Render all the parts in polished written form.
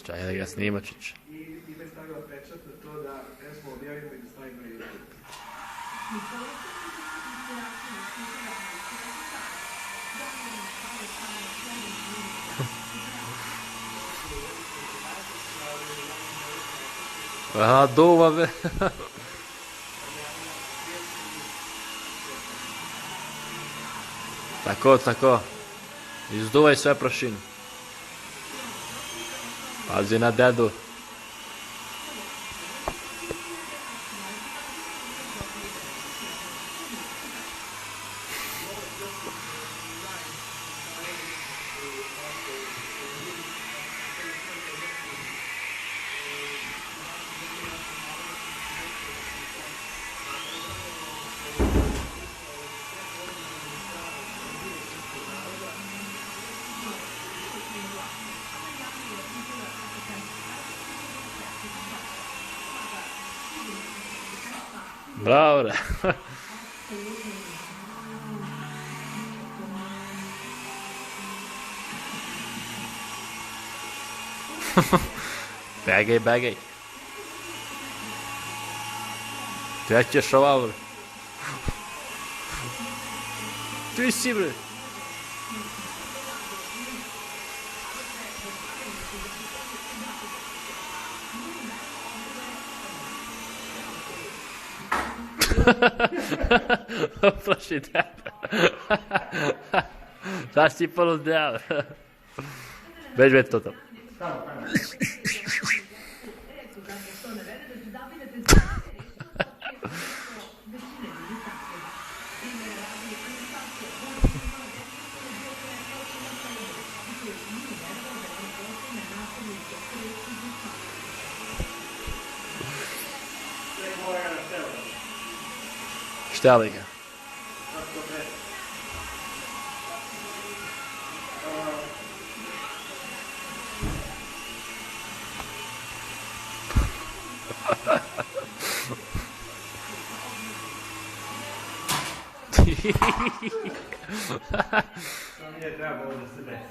Čaj da ga snimačić. I me stavila pečat na to da pesmu objavimo i da stavimo na YouTube. Aha, duva be. Tako, tako. Izduvaj sve prašinu. Pazi na dedu. Bravo, bre. Begaj, begaj. Gdje ćeš ova, bre? Ti si, bre. Prošli deda. Šta si polo deda? Beđ već to tamo. Šteli ga.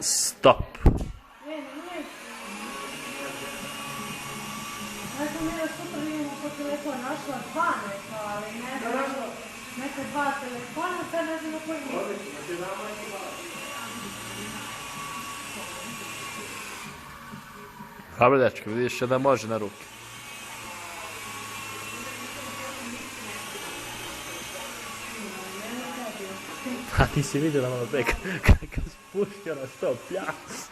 Stop. Ja sam mene super vidimo po telefonu, našla dva neka, ali ne znam, neka dva telefona, sad ne znam na koji nije. Dobro, dečko, vidiš da može na ruke. A ti si vidjela malo tek, kad spuštio na sto pljas.